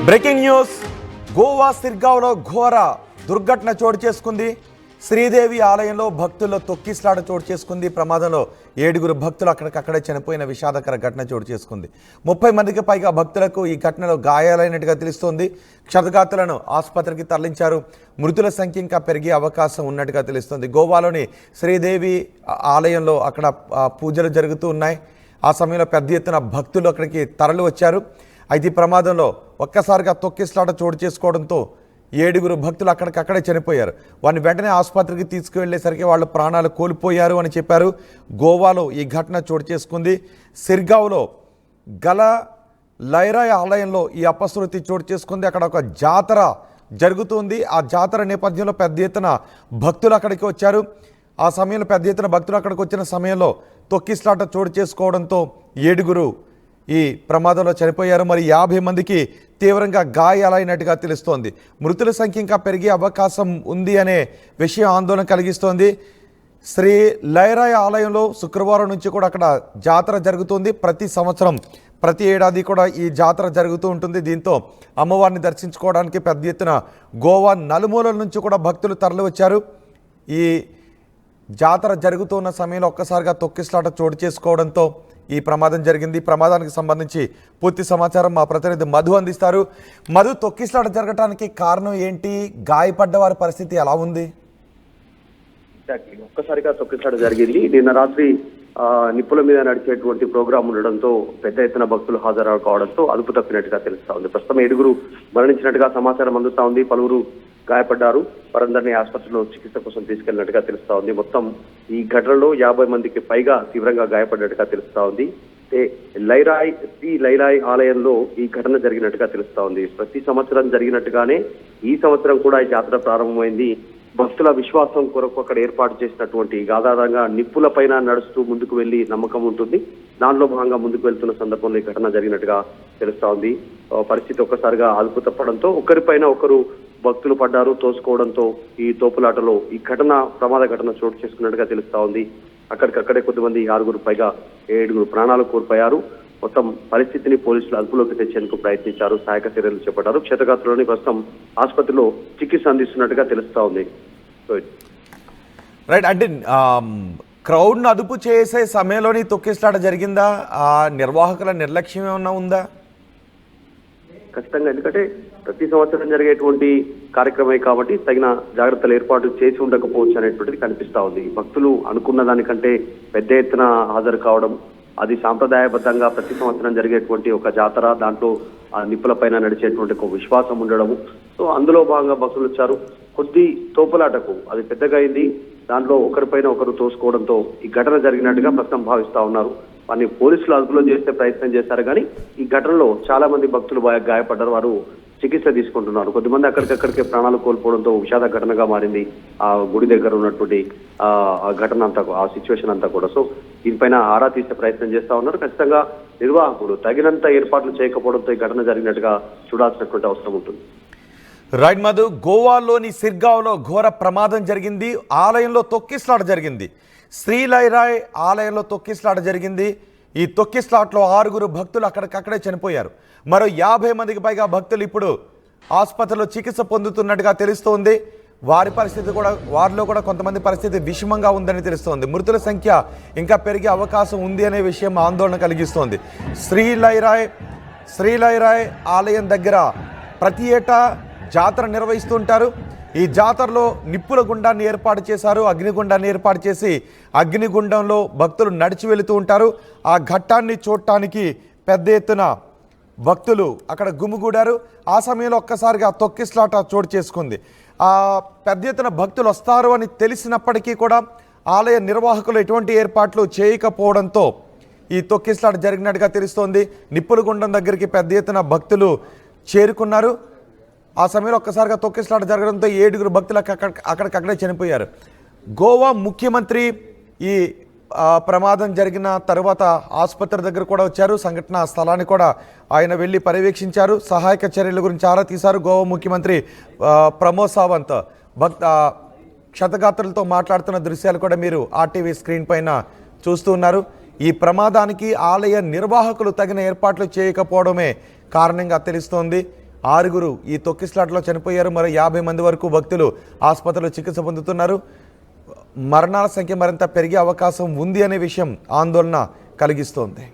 Breaking news. Goa సిర్గావ్లో ఘోర దుర్ఘటన చోటు చేసుకుంది. శ్రీదేవి ఆలయంలో భక్తుల్లో తొక్కిసలాట చోటు చేసుకుంది. ప్రమాదంలో 7 భక్తులు అక్కడికక్కడే చనిపోయిన విషాదకర ఘటన చోటు చేసుకుంది. 30 మందికి పైగా భక్తులకు ఈ ఘటనలో గాయాలైనట్టుగా తెలుస్తోంది. క్షతగాతులను ఆసుపత్రికి తరలించారు. మృతుల సంఖ్య ఇంకా పెరిగే అవకాశం ఉన్నట్టుగా తెలుస్తోంది. గోవాలోని శ్రీదేవి ఆలయంలో అక్కడ పూజలు జరుగుతూ ఉన్నాయి. ఆ సమయంలో పెద్ద ఎత్తున భక్తులు అక్కడికి తరలి వచ్చారు. అయితే ఈ ప్రమాదంలో ఒక్కసారిగా తొక్కిసలాట చోటు చేసుకోవడంతో 7 భక్తులు అక్కడికక్కడే చనిపోయారు. వారిని వెంటనే ఆసుపత్రికి తీసుకువెళ్లేసరికి వాళ్ళు ప్రాణాలు కోల్పోయారు అని చెప్పారు. గోవాలో ఈ ఘటన చోటు చేసుకుంది. సిర్గావ్లో గల లైరాయ్ ఆలయంలో ఈ అపశృతి చోటు చేసుకుంది. అక్కడ ఒక జాతర జరుగుతుంది. ఆ జాతర నేపథ్యంలో పెద్ద ఎత్తున భక్తులు అక్కడికి వచ్చారు. ఆ సమయంలో పెద్ద ఎత్తున భక్తులు అక్కడికి వచ్చిన సమయంలో తొక్కిసలాట చోటు చేసుకోవడంతో 7 ఈ ప్రమాదంలో చనిపోయారు. మరి 50 మందికి తీవ్రంగా గాయాలైనట్టుగా తెలుస్తోంది. మృతుల సంఖ్య ఇంకా పెరిగే అవకాశం ఉంది అనే విషయం ఆందోళన కలిగిస్తోంది. శ్రీ లైరాయ్ ఆలయంలో శుక్రవారం నుంచి కూడా అక్కడ జాతర జరుగుతుంది. ప్రతి ఏడాది కూడా ఈ జాతర జరుగుతూ ఉంటుంది. దీంతో అమ్మవారిని దర్శించుకోవడానికి పెద్ద ఎత్తున గోవా నలుమూలల నుంచి కూడా భక్తులు తరలి వచ్చారు. ఈ జాతర జరుగుతున్న సమయంలో ఒక్కసారిగా తొక్కిసలాట చోటు చేసుకోవడంతో ఈ ప్రమాదం జరిగింది. ప్రమాదానికి సంబంధించి పూర్తి సమాచారం మా ప్రతినిధి మధు అందిస్తారు. మధు, తొక్కిసలాట జరగడానికి కారణం ఏంటి? గాయపడ్డ వారి పరిస్థితి ఎలా ఉంది? ఒక్కసారిగా తొక్కిసలాట జరిగింది. నిన్న రాత్రి నిప్పుల మీద నడిచేటువంటి ప్రోగ్రాం ఉండడంతో పెద్ద ఎత్తున భక్తులు హాజరు కావడంతో అదుపు తప్పినట్టుగా తెలుస్తా ఉంది. ప్రస్తుతం 7 మరణించినట్టుగా సమాచారం అందుతా ఉంది. పలువురు గాయపడ్డారు. వారందరినీ ఆసుపత్రిలో చికిత్స కోసం తీసుకెళ్లినట్టుగా తెలుస్తా ఉంది. మొత్తం ఈ ఘటనలో 50 మందికి పైగా తీవ్రంగా గాయపడినట్టుగా తెలుస్తా ఉంది. లైరాయ్ ఆలయంలో ఈ ఘటన జరిగినట్టుగా తెలుస్తా ఉంది. ప్రతి సంవత్సరం జరిగినట్టుగానే ఈ సంవత్సరం కూడా ఈ జాతర ప్రారంభమైంది. భక్తుల విశ్వాసం కొరకు అక్కడ ఏర్పాటు చేసినటువంటి ఆధారంగా నిప్పుల పైన నడుస్తూ ముందుకు వెళ్లి నమ్మకం ఉంటుంది. దానిలో భాగంగా ముందుకు వెళ్తున్న సందర్భంలో ఈ ఘటన జరిగినట్టుగా తెలుస్తా ఉంది. పరిస్థితి ఒక్కసారిగా అదుపు తప్పడంతో ఒకరిపైన ఒకరు భక్తులు పడ్డారు. తోసుకోవడంతో ఈ తోపులాటలో ఈ ప్రమాద ఘటన చోటు చేసుకున్నట్టుగా తెలుస్తా ఉంది. అక్కడికక్కడే కొద్దిమంది 6 పైగా 7 ప్రాణాలు కోల్పోయారు. మొత్తం పరిస్థితిని పోలీసులు అదుపులోకి తెచ్చేందుకు ప్రయత్నించారు. సహాయక చర్యలు చేపట్టారు. క్షతగాత్రులని ప్రస్తుతం ఆసుపత్రిలో చికిత్స అందిస్తున్నట్టుగా తెలుస్తా ఉంది. రైట్. అంటే క్రౌడ్ను అదుపు చేసే సమయంలోని తొక్కిసలాట జరిగిందా? నిర్వాహకుల నిర్లక్ష్యం ఏమన్నా ఉందా? ఖచ్చితంగా, ఎందుకంటే ప్రతి సంవత్సరం జరిగేటువంటి కార్యక్రమే కాబట్టి తగిన జాగ్రత్తలు ఏర్పాటు చేసి ఉండకపోవచ్చు అనేటువంటిది కనిపిస్తా ఉంది. భక్తులు అనుకున్న దానికంటే పెద్ద ఎత్తున హాజరు కావడం, అది సాంప్రదాయబద్ధంగా ప్రతి సంవత్సరం జరిగేటువంటి ఒక జాతర, దాంట్లో ఆ నిప్పుల పైన నడిచేటువంటి ఒక విశ్వాసం ఉండడము. సో అందులో భాగంగా భక్తులు వచ్చారు. కొద్ది తోపులాటకు అది పెద్దగా అయింది. దాంట్లో ఒకరిపైన ఒకరు తోసుకోవడంతో ఈ ఘటన జరిగినట్టుగా ప్రస్తుతం భావిస్తా ఉన్నారు. వారిని పోలీసులు అదుపులో చేసే ప్రయత్నం చేశారు. కానీ ఈ ఘటనలో చాలా మంది భక్తులు గాయపడ్డారు. వారు చికిత్స తీసుకుంటున్నారు. కొద్దిమంది అక్కడికక్కడికే ప్రాణాలు కోల్పోవడంతో విషాద ఘటనగా మారింది ఆ గుడి దగ్గర ఉన్నటువంటి ఆ ఘటన అంతా, ఆ సిచ్యువేషన్ అంతా కూడా. సో దీనిపైన ఆరా తీసే ప్రయత్నం చేస్తా ఉన్నారు. ఖచ్చితంగా నిర్వాహకులు తగినంత ఏర్పాట్లు చేయకపోవడంతో ఈ ఘటన జరిగినట్టుగా చూడాల్సినటువంటి అవసరం ఉంటుంది. రైట్ మధు, గోవాలోని సిర్గావ్లో ఘోర ప్రమాదం జరిగింది. ఆలయంలో తొక్కిసలాట జరిగింది. శ్రీలైరాయ్ ఆలయంలో తొక్కిసలాట జరిగింది. ఈ తొక్కిసలాటలో 6 భక్తులు అక్కడికక్కడే చనిపోయారు. మరో 50 మందికి పైగా భక్తులు ఇప్పుడు ఆసుపత్రిలో చికిత్స పొందుతున్నట్టుగా తెలుస్తోంది. వారిలో కూడా కొంతమంది పరిస్థితి విషమంగా ఉందని తెలుస్తోంది. మృతుల సంఖ్య ఇంకా పెరిగే అవకాశం ఉంది అనే విషయం ఆందోళన కలిగిస్తోంది. శ్రీలైరాయ్ ఆలయం దగ్గర ప్రతి ఏటా జాతర నిర్వహిస్తుంటారు. ఈ జాతరలో నిప్పుల గుండాన్ని ఏర్పాటు చేశారు. అగ్నిగుండాన్ని ఏర్పాటు చేసి అగ్నిగుండంలో భక్తులు నడిచి వెళుతూ ఉంటారు. ఆ ఘట్టాన్ని చూడటానికి పెద్ద ఎత్తున భక్తులు అక్కడ గుమిగూడారు. ఆ సమయంలో ఒక్కసారిగా తొక్కిసలాట చోటు చేసుకుంది. పెద్ద ఎత్తున భక్తులు వస్తారు అని తెలిసినప్పటికీ కూడా ఆలయ నిర్వాహకులు ఎటువంటి ఏర్పాట్లు చేయకపోవడంతో ఈ తొక్కిసలాట జరిగినట్టుగా తెలుస్తోంది. నిప్పుల గుండం దగ్గరికి పెద్ద ఎత్తున భక్తులు చేరుకున్నారు. ఆ సమయంలో ఒక్కసారిగా తొక్కిసలాట జరగడంతో 7 భక్తులు అక్కడికక్కడే చనిపోయారు. గోవా ముఖ్యమంత్రి ఈ ప్రమాదం జరిగిన తర్వాత ఆసుపత్రి దగ్గర కూడా వచ్చారు. సంఘటన స్థలాన్ని కూడా ఆయన వెళ్ళి పర్యవేక్షించారు. సహాయక చర్యల గురించి ఆరా తీశారు. గోవా ముఖ్యమంత్రి ప్రమోద్ సావంత్ క్షతగాత్రులతో మాట్లాడుతున్న దృశ్యాలు కూడా మీరు ఆర్టీవీ స్క్రీన్ పైన చూస్తూ ఉన్నారు. ఈ ప్రమాదానికి ఆలయ నిర్వాహకులు తగిన ఏర్పాట్లు చేయకపోవడమే కారణంగా తెలుస్తోంది. 6 ఈ తొక్కిస్లాట్లో చనిపోయారు. మరో 50 మంది వరకు భక్తులు ఆసుపత్రిలో చికిత్స పొందుతున్నారు. మరణాల సంఖ్య మరింత పెరిగే అవకాశం ఉంది అనే విషయం ఆందోళన కలిగిస్తోంది.